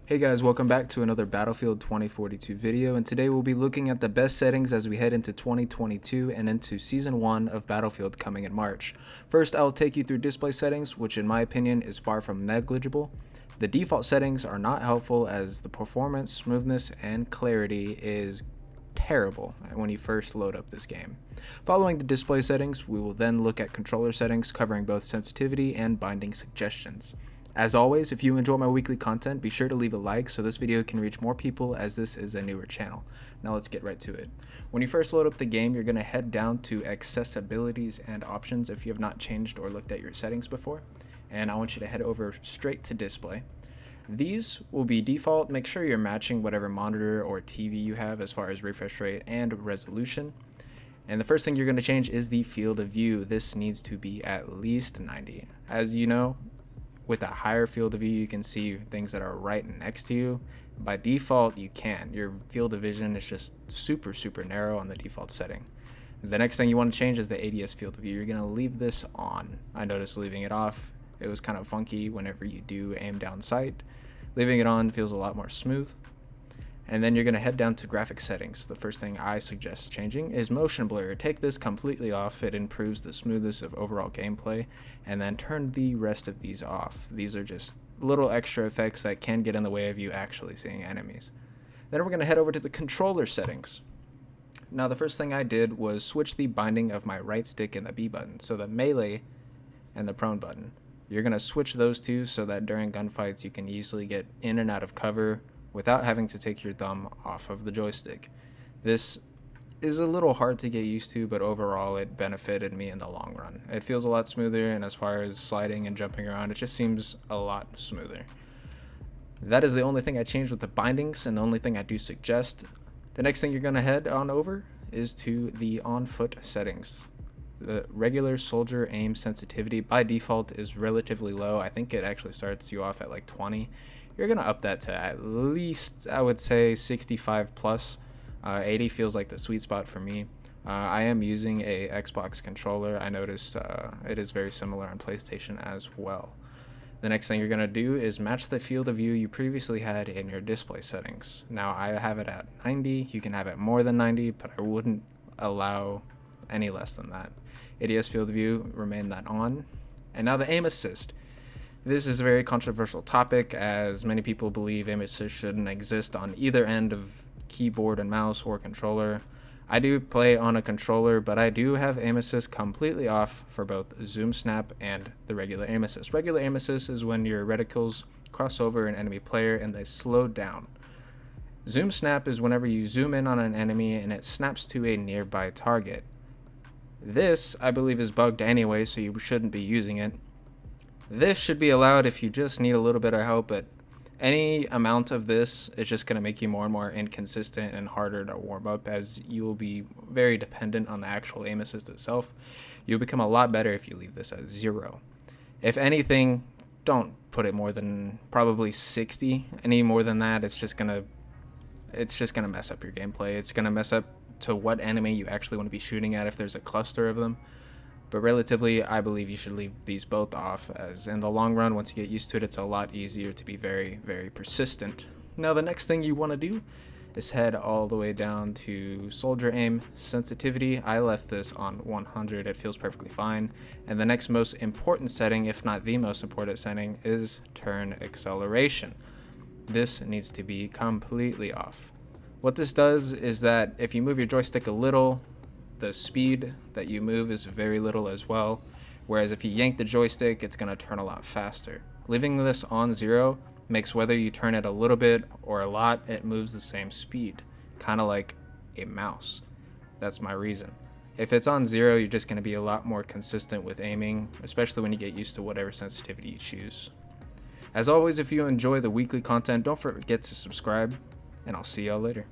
Hey guys, welcome back to another Battlefield 2042 video, and today we'll be looking at the best settings as we head into 2022 and into Season 1 of Battlefield coming in March. First, I'll take you through display settings, which in my opinion is far from negligible. The default settings are not helpful as the performance, smoothness, and clarity is terrible when you first load up this game. Following the display settings, we will then look at controller settings covering both sensitivity and binding suggestions. As always, if you enjoy my weekly content, be sure to leave a like so this video can reach more people as this is a newer channel. Now let's get right to it. When you first load up the game, you're going to head down to accessibilities and options if you have not changed or looked at your settings before. And I want you to head over straight to display. These will be default. Make sure you're matching whatever monitor or TV you have as far as refresh rate and resolution. And the first thing you're going to change is the field of view. This needs to be at least 90. As you know, with a higher field of view, you can see things that are right next to you. By default, you can. Your field of vision is just super narrow on the default setting. The next thing you want to change is the ADS field of view. You're going to leave this on. I noticed leaving it off, it was kind of funky whenever you do aim down sight. Leaving it on feels a lot more smooth. And then you're going to head down to graphic settings. The first thing I suggest changing is motion blur. Take this completely off. It improves the smoothness of overall gameplay. And then turn the rest of these off. These are just little extra effects that can get in the way of you actually seeing enemies. Then we're going to head over to the controller settings. Now the first thing I did was switch the binding of my right stick and the B button. So the melee and the prone button. You're going to switch those two so that during gunfights you can easily get in and out of cover without having to take your thumb off of the joystick. This is a little hard to get used to, but overall it benefited me in the long run. It feels a lot smoother, and as far as sliding and jumping around, it just seems a lot smoother. That is the only thing I changed with the bindings, and the only thing I do suggest. The next thing you're going to head on over is to the on-foot settings. The regular soldier aim sensitivity by default is relatively low. I think it actually starts you off at like 20. You're going to up that to at least, I would say, 65 plus. 80 feels like the sweet spot for me. I am using a Xbox controller. I noticed it is very similar on PlayStation as well. The next thing you're going to do is match the field of view you previously had in your display settings. Now I have it at 90. You can have it more than 90, but I wouldn't allow any less than that. ADS field of view, remain that on. And now the aim assist. This is a very controversial topic, as many people believe aim assist shouldn't exist on either end of keyboard and mouse or controller. I do play on a controller, but I do have aim assist completely off for both zoom snap and the regular aim assist. Regular aim assist is when your reticles cross over an enemy player and they slow down. Zoom snap is whenever you zoom in on an enemy and it snaps to a nearby target. This, I believe, is bugged anyway, so you shouldn't be using it. This should be allowed if you just need a little bit of help, but any amount of this is just going to make you more and more inconsistent and harder to warm up, as you will be very dependent on the actual aim assist itself. You'll become a lot better if you leave this at 0. If anything, don't put it more than probably 60. Any more than that, it's just gonna mess up your gameplay. It's gonna mess up to what enemy you actually want to be shooting at if there's a cluster of them. But relatively, I believe you should leave these both off, as in the long run, once you get used to it, it's a lot easier to be very persistent. Now the next thing you want to do is head all the way down to soldier aim sensitivity. I left this on 100. It feels perfectly fine. And the next most important setting, if not the most important setting, is turn acceleration. This needs to be completely off. What this does is that if you move your joystick a little, the speed that you move is very little as well, whereas if you yank the joystick, it's going to turn a lot faster. Leaving this on 0 makes whether you turn it a little bit or a lot, it moves the same speed, kind of like a mouse. That's my reason. If it's on 0, you're just going to be a lot more consistent with aiming, especially when you get used to whatever sensitivity you choose. As always, if you enjoy the weekly content, don't forget to subscribe, and I'll see y'all later.